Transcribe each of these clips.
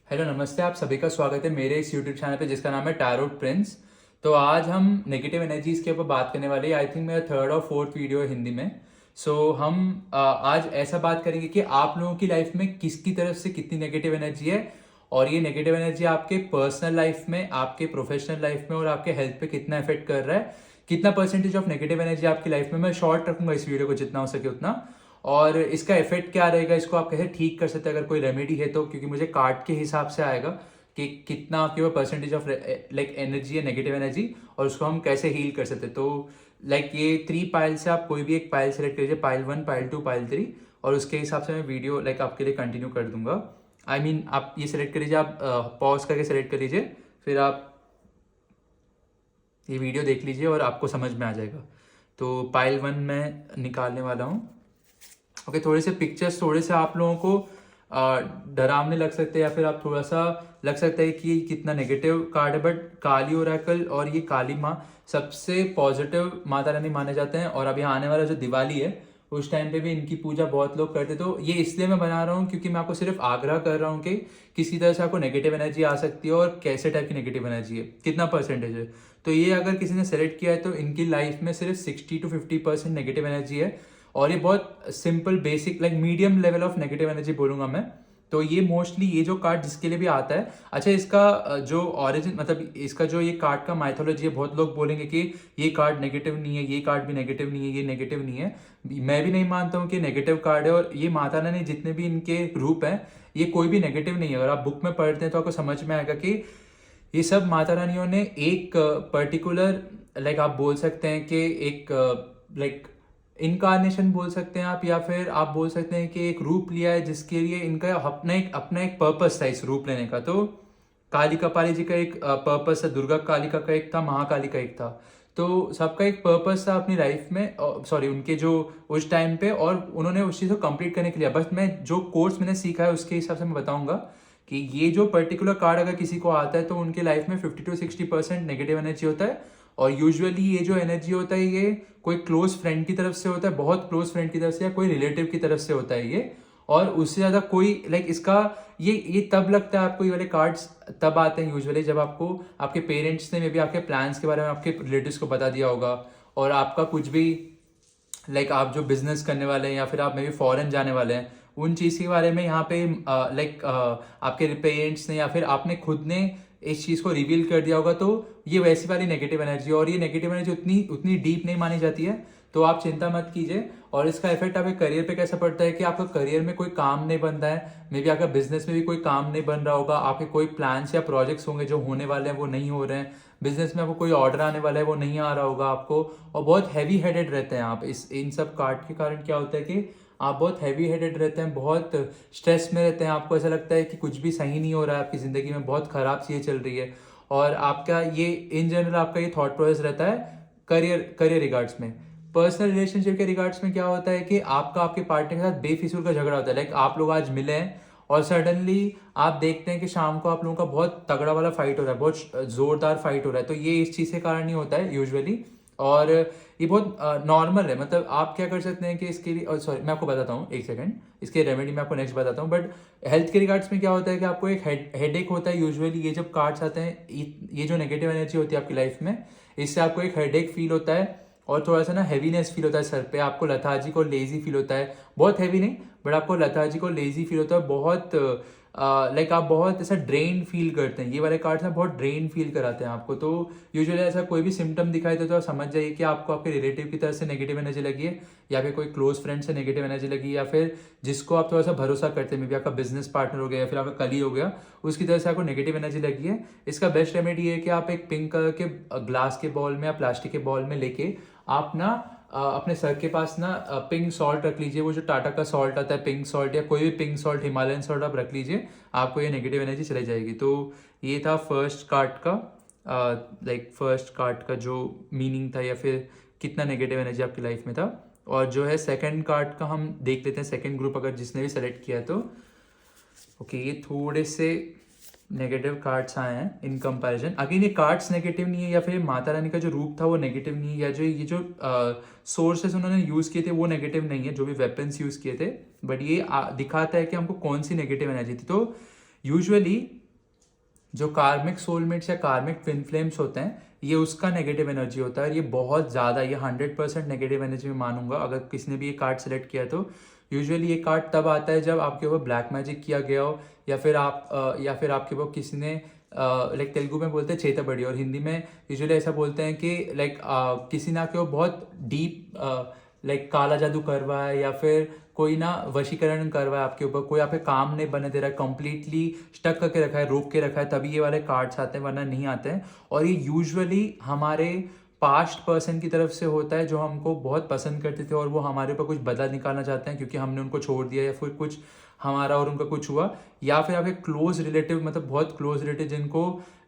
Hello नमस्ते, आप सभी का स्वागत है मेरे इस यूट्यूब चैनल पे जिसका नाम है टैरोट प्रिंस। तो आज हम नेगेटिव एनर्जीज के ऊपर बात करने वाले हैं। आई थिंक मेरा थर्ड और फोर्थ वीडियो है हिंदी में। हम आज ऐसा बात करेंगे कि आप लोगों की लाइफ में किसकी तरफ से कितनी नेगेटिव एनर्जी है, और ये नेगेटिव एनर्जी आपके पर्सनल लाइफ में, आपके प्रोफेशनल लाइफ में और आपके हेल्थ पे कितना इफेक्ट कर रहा है, कितना परसेंटेज ऑफ नेगेटिव एनर्जी आपकी लाइफ में। मैं शॉर्ट रखूंगा इस वीडियो को जितना हो सके उतना, और इसका इफेक्ट क्या रहेगा, इसको आप कैसे ठीक कर सकते हैं अगर कोई रेमेडी है तो, क्योंकि मुझे कार्ड के हिसाब से आएगा कि कितना आपके वो परसेंटेज ऑफ लाइक एनर्जी है, नेगेटिव एनर्जी, और उसको हम कैसे हील कर सकते हैं। तो लाइक ये 3 पाइल से आप कोई भी एक पाइल सेलेक्ट कीजिए, पाइल 1, पाइल 2, पाइल 3, और उसके हिसाब से मैं वीडियो लाइक आपके लिए कंटिन्यू कर दूंगा। आई मीन आप ये सेलेक्ट कर लीजिए, आप पॉज करके सेलेक्ट कर लीजिए, फिर आप ये वीडियो देख लीजिए और आपको समझ में आ जाएगा। तो पाइल 1 में निकालने वाला हूँ। ओके, थोड़े से पिक्चर्स थोड़े से आप लोगों को डरावने लग सकते हैं, या फिर आप थोड़ा सा लग सकता है कि कितना नेगेटिव कार्ड है, बट काली ओरेकल और ये काली माँ सबसे पॉजिटिव माता रानी माने जाते हैं। और अभी आने वाला जो दिवाली है उस टाइम पे भी इनकी पूजा बहुत लोग करते हैं। तो ये इसलिए मैं बना रहा हूँ क्योंकि मैं आपको सिर्फ आग्रह कर रहा हूँ कि किसी तरह से आपको नेगेटिव एनर्जी आ सकती है और कैसे टाइप की नेगेटिव एनर्जी है, कितना परसेंटेज है। तो ये अगर किसी ने सेलेक्ट किया है तो इनकी लाइफ में सिर्फ 60 to 50% नेगेटिव एनर्जी है, और ये बहुत simple basic like medium level of negative energy बोलूंगा मैं। तो ये मोस्टली ये जो कार्ड जिसके लिए भी आता है, अच्छा इसका जो ओरिजिन मतलब इसका जो ये कार्ड का माइथोलॉजी है, बहुत लोग बोलेंगे कि ये कार्ड नेगेटिव नहीं है, ये कार्ड भी नेगेटिव नहीं है, ये नेगेटिव नहीं है। मैं भी नहीं मानता हूँ कि नेगेटिव कार्ड है, और ये माता रानी जितने भी इनके रूप हैं ये कोई भी नेगेटिव नहीं है। अगर आप बुक में पढ़ते हैं तो आपको समझ में आएगा कि ये सब माता रानियों ने एक पर्टिकुलर लाइक आप बोल सकते हैं कि एक लाइक इनकारनेशन बोल सकते हैं आप, या फिर आप बोल सकते हैं कि एक रूप लिया है जिसके लिए इनका अपना एक पर्पस था इस रूप लेने का। तो काली कपाली जी का एक पर्पस था, दुर्गा कालिका का एक था, महाकाली का एक था। तो सबका एक पर्पस था अपनी लाइफ में, सॉरी उनके जो उस टाइम पे, और उन्होंने उस चीज़ को कंप्लीट करने के लिए। बस मैं जो कोर्स मैंने सीखा है उसके हिसाब से मैं बताऊंगा कि ये जो पर्टिकुलर कार्ड अगर किसी को आता है तो उनके लाइफ में 50 to 60% नेगेटिव एनर्जी होता है। और यूजुअली ये जो एनर्जी होता है ये कोई क्लोज फ्रेंड की तरफ से होता है, बहुत क्लोज फ्रेंड की तरफ से, या कोई रिलेटिव की तरफ से होता है ये। और उससे ज़्यादा कोई लाइक इसका ये तब लगता है आपको, ये वाले कार्ड्स तब आते हैं यूजुअली जब आपको आपके पेरेंट्स ने मे बी आपके प्लान्स के बारे में आपके रिलेटिव्स को बता दिया होगा, और आपका कुछ भी लाइक आप जो बिजनेस करने वाले हैं या फिर आप मे बी फॉरेन जाने वाले हैं उन चीज़ के बारे में यहाँ पे लाइक आपके पेरेंट्स ने या फिर आपने खुद ने इस चीज़ को रिवील कर दिया होगा। तो ये वैसी वाली नेगेटिव एनर्जी, और ये नेगेटिव एनर्जी उतनी उतनी डीप नहीं मानी जाती है। तो आप चिंता मत कीजिए। और इसका इफेक्ट आपके करियर पे कैसा पड़ता है कि आपका करियर में कोई काम नहीं बन रहा है, मे बी आपका बिजनेस में भी कोई काम नहीं बन रहा होगा, आपके कोई प्लान्स या प्रोजेक्ट्स होंगे जो होने वाले हैं वो नहीं हो रहे हैं, बिजनेस में आपको कोई ऑर्डर आने वाला है वो नहीं आ रहा होगा आपको, और बहुत हैवी हेडेड रहते हैं आप। इस इन सब कार्ड के कारण क्या होता है कि आप बहुत हैवी हेडेड रहते हैं, बहुत स्ट्रेस में रहते हैं, आपको ऐसा लगता है कि कुछ भी सही नहीं हो रहा है आपकी ज़िंदगी में, बहुत ख़राब चीज़ें चल रही है। और आपका ये इन जनरल आपका ये थॉट प्रोसेस रहता है करियर करियर रिगार्ड्स में। पर्सनल रिलेशनशिप के रिगार्ड्स में क्या होता है कि आपका आपके पार्टनर के साथ बेफिजूल का झगड़ा होता है। लाइक आप लोग आज मिले हैं और सडनली आप देखते हैं कि शाम को आप लोगों का बहुत तगड़ा वाला फाइट हो रहा है, बहुत जोरदार फाइट हो रहा है। तो ये इस चीज़ के कारण नहीं होता है यूजुअली, और ये बहुत नॉर्मल है। मतलब आप क्या कर सकते हैं कि इसके लिए, सॉरी मैं आपको बताता हूँ एक सेकंड, इसके रेमेडी मैं आपको नेक्स्ट बताता हूँ। बट हेल्थ के रिगार्ड्स में क्या होता है कि आपको एक हेडेक होता है यूजुअली। ये जब कार्ड्स आते हैं, ये जो नेगेटिव एनर्जी होती है आपकी लाइफ में, इससे आपको एक हेडेक फील होता है, और थोड़ा सा ना हैवीनेस फील होता है सर पे, आपको लथार्जिक और लेजी फील होता है। बहुत हैवी नहीं, बट आपको लथार्जिक और लेजी फील होता है, बहुत लाइक आप बहुत ऐसा ड्रेन फील करते हैं। ये वाले कार्ड्स ना बहुत ड्रेन फील कराते हैं आपको। तो यूजुअली ऐसा कोई भी सिम्टम दिखाई दे तो आप समझ जाइए कि आपको आपके रिलेटिव की तरफ से नेगेटिव एनर्जी लगी है, या फिर कोई क्लोज फ्रेंड से नेगेटिव एनर्जी लगी है, या फिर जिसको आप थोड़ा सा भरोसा करते हैं, मे बी आपका बिजनेस पार्टनर हो गया या फिर आपका कली हो गया, उसकी तरफ से आपको नेगेटिव एनर्जी लगी है। इसका बेस्ट रेमेडी ये है कि आप एक पिंक कलर के ग्लास के बॉल में या प्लास्टिक के बॉल में लेके आप ना अपने सर के पास ना पिंक सॉल्ट रख लीजिए। वो जो टाटा का सॉल्ट आता है पिंक सॉल्ट, या कोई भी पिंक सॉल्ट, हिमालयन सॉल्ट आप रख लीजिए, आपको ये नेगेटिव एनर्जी चली जाएगी। तो ये था फर्स्ट कार्ड का लाइक फर्स्ट कार्ड का जो मीनिंग था, या फिर कितना नेगेटिव एनर्जी आपकी लाइफ में था। और जो है सेकंड कार्ड का हम देख लेते हैं, सेकंड ग्रुप अगर जिसने भी सेलेक्ट किया तो ओके, ये थोड़े से नेगेटिव कार्ड्स आए हैं इन कंपैरिजन। अगेन ये कार्ड्स नेगेटिव नहीं है, या फिर माता रानी का जो रूप था वो नेगेटिव नहीं है, या जो ये जो सोर्सेस उन्होंने यूज़ किए थे वो नेगेटिव नहीं है, जो भी वेपन्स यूज़ किए थे। बट ये दिखाता है कि हमको कौन सी नेगेटिव एनर्जी थी। तो यूजुअली जो कार्मिक सोलमेट्स या कार्मिक ट्विन फ्लेम्स होते हैं, ये उसका नेगेटिव एनर्जी होता है। ये बहुत ज़्यादा, ये 100% नेगेटिव एनर्जी में मानूंगा अगर किसी ने भी ये कार्ड सेलेक्ट किया तो। यूजुअली ये कार्ड तब आता है जब आपके ऊपर ब्लैक मैजिक किया गया हो, या फिर आपके ऊपर किसी ने लाइक तेलुगु में बोलते हैं चेताबड़ी, और हिंदी में यूजुअली ऐसा बोलते हैं कि लाइक किसी ना के बहुत डीप लाइक काला जादू करवा है, या फिर कोई ना वशीकरण करवा है आपके ऊपर, कोई आप पे काम नहीं बनने दे रहा है, कंप्लीटली स्टक करके रखा है, रोक के रखा है, तभी ये वाले कार्ड्स आते हैं, वरना नहीं आते हैं। और ये यूजुअली हमारे पास्ट पर्सन की तरफ से होता है जो हमको बहुत पसंद करते थे और वो हमारे ऊपर कुछ बदला निकालना चाहते हैं क्योंकि हमने उनको छोड़ दिया, या फिर कुछ हमारा और उनका कुछ हुआ, या फिर आपके क्लोज रिलेटिव, मतलब बहुत क्लोज रिलेटिव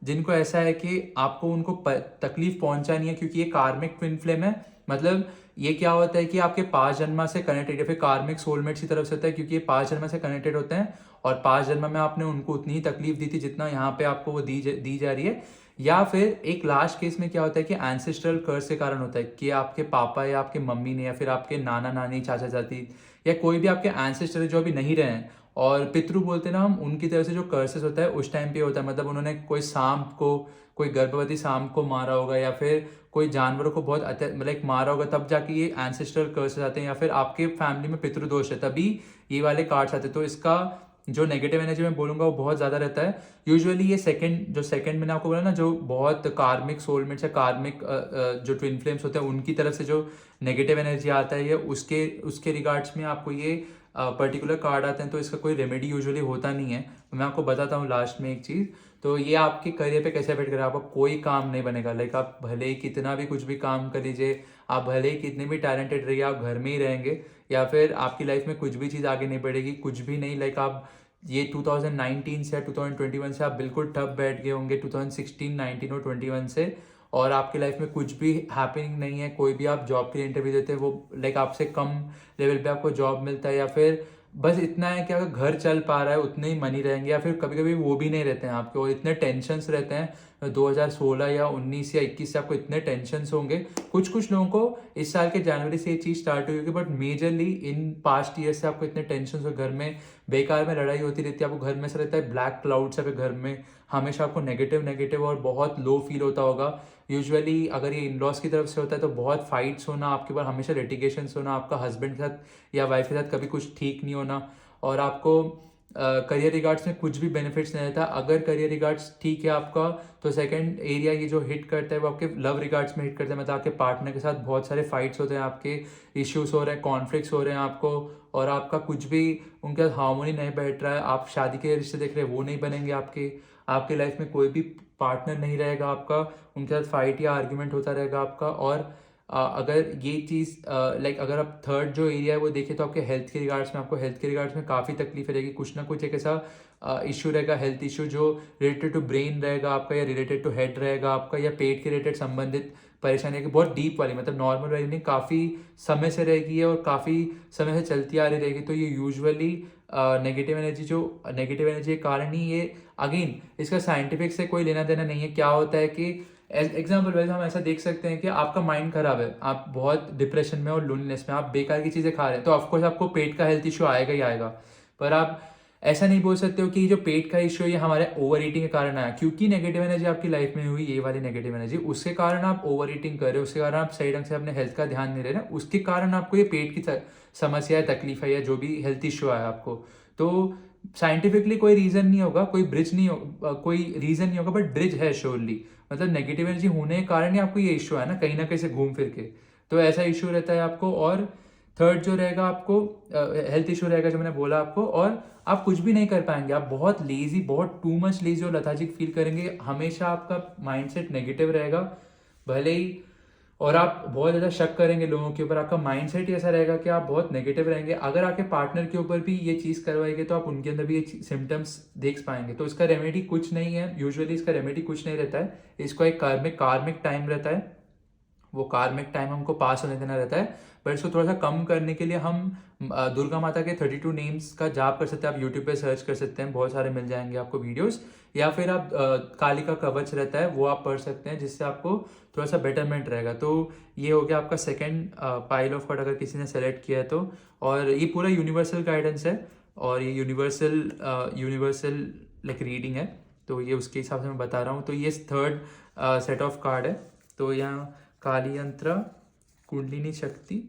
जिनको ऐसा है कि आपको उनको तकलीफ पहुंचानी है, क्योंकि ये कार्मिक ट्विन फ्लेम है। मतलब ये क्या होता है कि आपके 5 जन्म से कनेक्टेड, या फिर कार्मिक सोलमेट्स की तरफ से होता है, क्योंकि ये 5 जन्म से कनेक्टेड होते हैं और 5 जन्म में आपने उनको उतनी ही तकलीफ दी थी जितना यहाँ पे आपको वो दी जा रही है। या फिर एक लास्ट केस में क्या होता है कि एंसेस्ट्रल कर्स के कारण होता है कि आपके पापा या आपके मम्मी ने, या फिर आपके नाना नानी चाचा चाची, या कोई भी आपके एंसेस्टर जो अभी नहीं रहे हैं, और पितृ बोलते हैं ना हम, उनकी तरफ से जो कर्सेस होता है उस टाइम पे होता है। मतलब उन्होंने कोई सांप को, कोई गर्भवती सांप को मारा होगा, या फिर कोई जानवरों को बहुत मतलब मारा होगा, तब जाके ये एंसेस्ट्रल कर्सेस आते हैं, या फिर आपके फैमिली में पितृदोष है तभी ये वाले कार्ड्स आते हैं। तो इसका जो नेगेटिव एनर्जी मैं बोलूंगा वो बहुत ज़्यादा रहता है। यूजुअली ये सेकंड मैंने आपको बोला ना, जो बहुत कार्मिक सोलमेट्स या कार्मिक जो ट्विन फ्लेम्स होते हैं उनकी तरफ से जो नेगेटिव एनर्जी आता है, ये उसके रिगार्ड्स में आपको ये पर्टिकुलर कार्ड आते हैं। तो इसका कोई रेमेडी यूजुअली होता नहीं है। मैं आपको बताता हूँ लास्ट में एक चीज़, तो ये आपके करियर पे कैसे अफेक्ट करेगा। आपका कोई काम नहीं बनेगा, लाइक आप भले ही कितना भी कुछ भी काम कर लीजिए, आप भले ही कितने भी टैलेंटेड रहिए, आप घर में ही रहेंगे, या फिर आपकी लाइफ में कुछ भी चीज़ आगे नहीं बढ़ेगी, कुछ भी नहीं। लाइक आप ये 2019 से या 2021 से आप बिल्कुल ठप बैठ गए होंगे, 2016, 19 और 21 से, और आपकी लाइफ में कुछ भी हैपनिंग नहीं है। कोई भी आप जॉब के लिए इंटरव्यू देते हैं, वो लाइक आपसे कम लेवल पे आपको जॉब मिलता है, या फिर बस इतना है कि अगर घर चल पा रहा है उतने ही मनी रहेंगे, या फिर कभी कभी वो भी नहीं रहते हैं आपके, और इतने टेंशन्स रहते हैं। 2016 या 19 या 21 से आपको इतने टेंशन्स होंगे। कुछ लोगों को इस साल के जनवरी से ये चीज़ स्टार्ट हुई होगी, but majorly in past year से आपको इतने टेंशन हो, घर में बेकार में लड़ाई होती रहती है, आपको घर में से रहता है ब्लैक क्लाउड्स आपके घर में, हमेशा आपको नेगेटिव और बहुत लो फील होता होगा। यूजुअली अगर ये इन लॉज की तरफ से होता है तो बहुत फाइट्स होना आपके ऊपर, हमेशा लिटिगेशंस होना, आपका हस्बैंड के साथ या वाइफ के साथ कभी कुछ ठीक नहीं होना, और आपको करियर रिगार्ड्स में कुछ भी बेनिफिट्स नहीं रहता। अगर करियर रिगार्ड्स ठीक है आपका, तो सेकंड एरिया ये जो हिट करता है वो आपके लव रिगार्ड्स में हिट करता है। मतलब आपके पार्टनर के साथ बहुत सारे फाइट्स होते हैं, आपके इश्यूज हो रहे हैं, कॉन्फ्लिक्ट्स हो रहे हैं आपको, और आपका कुछ भी उनके साथ हार्मोनी नहीं बैठ रहा है, आप शादी के रिश्ते देख रहे हैं वो नहीं बनेंगे आपके लाइफ में कोई भी पार्टनर नहीं रहेगा आपका, उनके साथ फाइट या आर्ग्यूमेंट होता रहेगा आपका। और अगर ये चीज़ लाइक अगर आप थर्ड जो एरिया है वो देखें तो आपके हेल्थ के रिगार्ड्स में काफ़ी तकलीफ रहेगी। कुछ ना कुछ एक ऐसा इश्यू रहेगा, हेल्थ इश्यू जो रिलेटेड टू ब्रेन रहेगा आपका, या रिलेटेड टू हेड रहेगा आपका, या पेट के रिलेटेड संबंधित परेशानी है, बहुत डीप वाली, मतलब नॉर्मल वाली नहीं, काफ़ी समय से रहेगी और काफ़ी समय से चलती आ रही रहेगी। तो ये यूजुअली नेगेटिव एनर्जी के कारण ही ये, अगेन इसका साइंटिफिक से कोई लेना देना नहीं है। क्या होता है कि एग्जाम्पल वैसे हम ऐसा देख सकते हैं कि आपका माइंड खराब है, आप बहुत डिप्रेशन में और लोनलीनेस में, आप बेकार की चीज़ें खा रहे हैं, तो ऑफकोर्स आपको पेट का हेल्थ इशू आएगा ही आएगा। पर आप ऐसा नहीं बोल सकते हो कि जो पेट का इशू है ये हमारे ओवर ईटिंग के कारण आया, क्योंकि नेगेटिव एनर्जी आपकी लाइफ में हुई, ये वाली नेगेटिव एनर्जी, उसके कारण आप ओवर ईटिंग कर रहे हो, उसके कारण आप सही ढंग से अपने हेल्थ का ध्यान नहीं रहे ना, उसके कारण आपको ये पेट की समस्या है, तकलीफ है, या जो भी हेल्थ इशू आया आपको। तो साइंटिफिकली कोई रीजन नहीं होगा, कोई रीजन नहीं होगा, बट ब्रिज है श्योरली। मतलब नेगेटिव एनर्जी होने के कारण ही आपको ये इशू है ना, कहीं ना कहीं से घूम फिर के, तो ऐसा इशू रहता है आपको। और थर्ड जो रहेगा आपको हेल्थ इशू रहेगा जो मैंने बोला आपको, और आप कुछ भी नहीं कर पाएंगे, आप बहुत लेजी, बहुत टू मच लेजी और लेथार्जिक फील करेंगे, हमेशा आपका माइंडसेट नेगेटिव रहेगा भले ही, और आप बहुत ज़्यादा शक करेंगे लोगों के ऊपर, आपका माइंडसेट ही ऐसा रहेगा कि आप बहुत नेगेटिव रहेंगे। अगर आपके पार्टनर के ऊपर भी ये चीज़ करवाएंगे तो आप उनके अंदर भी ये सिम्टम्स देख पाएंगे। तो इसका रेमेडी कुछ नहीं है, यूजुअली इसका रेमेडी कुछ नहीं रहता है, इसको एक कार्मिक टाइम रहता है, वो कार्मिक टाइम हमको पास होने देना रहता है। बट इसको थोड़ा सा कम करने के लिए हम दुर्गा माता के 32 नेम्स का जाप कर सकते हैं। आप यूट्यूब पे सर्च कर सकते हैं, बहुत सारे मिल जाएंगे आपको वीडियोस, या फिर आप काली का कवच रहता है वो आप पढ़ सकते हैं, जिससे आपको थोड़ा सा बेटरमेंट रहेगा। तो ये हो गया आपका सेकंड पाइल ऑफ कार्ड, अगर किसी ने सेलेक्ट किया है तो। और ये पूरा यूनिवर्सल गाइडेंस है, और ये यूनिवर्सल लाइक रीडिंग है। तो ये उसके हिसाब से मैं बता रहा हूँ। तो ये थर्ड सेट ऑफ कार्ड है। तो यहाँ काली यंत्र, कुंडलिनी शक्ति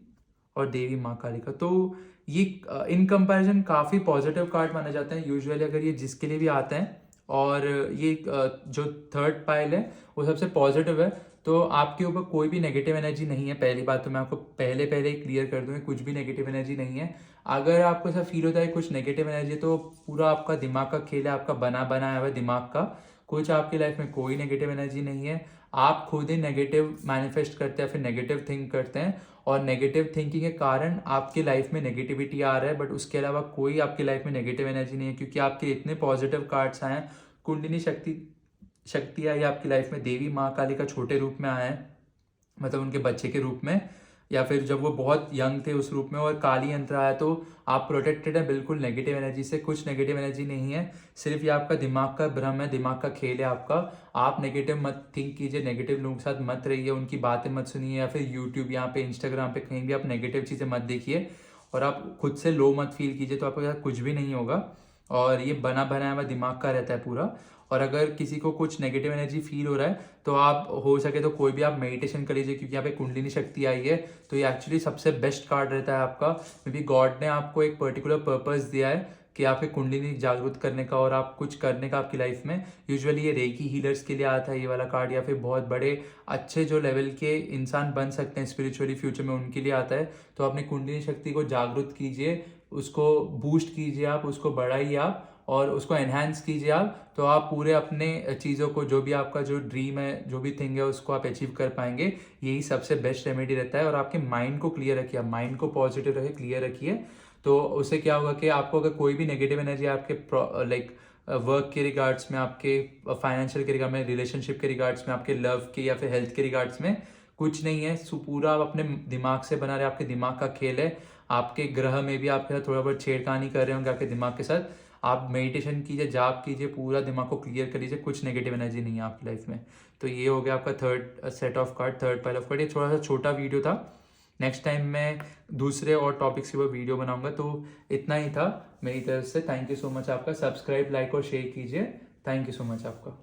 और देवी माँ काली का। तो ये इन कंपैरिजन काफ़ी पॉजिटिव कार्ड माने जाते हैं यूजुअली अगर ये जिसके लिए भी आते हैं। और ये जो थर्ड पाइल है वो सबसे पॉजिटिव है। तो आपके ऊपर कोई भी नेगेटिव एनर्जी नहीं है। पहली बात तो मैं आपको पहले ही क्लियर कर दूँ, कुछ भी नेगेटिव एनर्जी नहीं है। अगर आपको ऐसा फील होता है कुछ नेगेटिव एनर्जी, तो पूरा आपका दिमाग का खेल है, आपका बनाया हुआ दिमाग का। कुछ आपकी लाइफ में कोई नेगेटिव एनर्जी नहीं है। आप खुद ही नेगेटिव मैनिफेस्ट करते हैं, फिर नेगेटिव थिंक करते हैं, और नेगेटिव थिंकिंग के कारण आपकी लाइफ में नेगेटिविटी आ रहा है। बट उसके अलावा कोई आपकी लाइफ में नेगेटिव एनर्जी नहीं है, क्योंकि आपके इतने पॉजिटिव कार्ड्स आए हैं। कुंडलिनी शक्ति आई आपकी लाइफ में, देवी माँ काली का छोटे रूप में आया है, मतलब उनके बच्चे के रूप में, या फिर जब वो बहुत यंग थे उस रूप में, और काली यंत्र आया। तो आप प्रोटेक्टेड है बिल्कुल नेगेटिव एनर्जी से। कुछ नेगेटिव एनर्जी नहीं है, सिर्फ ये आपका दिमाग का भ्रम है, दिमाग का खेल है आपका। आप नेगेटिव मत थिंक कीजिए, नेगेटिव लोगों के साथ मत रहिए, उनकी बातें मत सुनिए, या फिर यूट्यूब यहाँ पे इंस्टाग्राम पे कहीं भी आप नेगेटिव चीज़ें मत देखिए, और आप खुद से लो मत फील कीजिए, तो आपके साथ कुछ भी नहीं होगा। और ये बनाया हुआ दिमाग का रहता है पूरा। और अगर किसी को कुछ नेगेटिव एनर्जी फील हो रहा है, तो आप हो सके तो कोई भी आप मेडिटेशन कर लीजिए, क्योंकि यहाँ पे कुंडलिनी शक्ति आई है। तो ये एक्चुअली सबसे बेस्ट कार्ड रहता है आपका। मे बी गॉड ने आपको एक पर्टिकुलर पर्पस दिया है कि आपके कुंडलिनी जागरूक करने का, और आप कुछ करने का आपकी लाइफ में। यूजुअली ये रेकी हीलर्स के लिए आता है ये वाला कार्ड, या फिर बहुत बड़े अच्छे जो लेवल के इंसान बन सकते हैं स्पिरिचुअली फ्यूचर में, उनके लिए आता है। तो अपनी कुंडलिनी शक्ति को जागरूक कीजिए, उसको बूस्ट कीजिए, आप उसको बढ़ाइए आप, और उसको एनहांस कीजिए आप। तो आप पूरे अपने चीज़ों को, जो भी आपका जो ड्रीम है, जो भी थिंग है, उसको आप अचीव कर पाएंगे। यही सबसे बेस्ट रेमेडी रहता है। और आपके माइंड को क्लियर रखिए, माइंड को पॉजिटिव रखे, क्लियर रखिए। तो उससे क्या होगा कि आपको अगर कोई भी नेगेटिव एनर्जी आपके लाइक वर्क के रिगार्ड्स में, आपके फाइनेंशियल के रिगार्ड में, रिलेशनशिप के रिगार्ड्स में, आपके लव के या फिर हेल्थ के रिगार्ड्स में कुछ नहीं है। पूरा आप अपने दिमाग से बना रहे, आपके दिमाग का खेल है। आपके ग्रह में भी आपके साथ थोड़ा बहुत छेड़खानी कर रहे होंगे आपके दिमाग के साथ। आप मेडिटेशन कीजिए, जाप कीजिए, पूरा दिमाग को क्लियर कर लीजिए, कुछ नेगेटिव एनर्जी नहीं है आपकी लाइफ में। तो ये हो गया आपका third set of card, third pile of card. ये थोड़ा सा छोटा वीडियो था। नेक्स्ट टाइम मैं दूसरे और टॉपिक्स के ऊपर वीडियो बनाऊंगा। तो इतना ही था मेरी तरफ से। थैंक यू सो मच आपका। सब्सक्राइब, लाइक और शेयर कीजिए। थैंक यू सो मच आपका।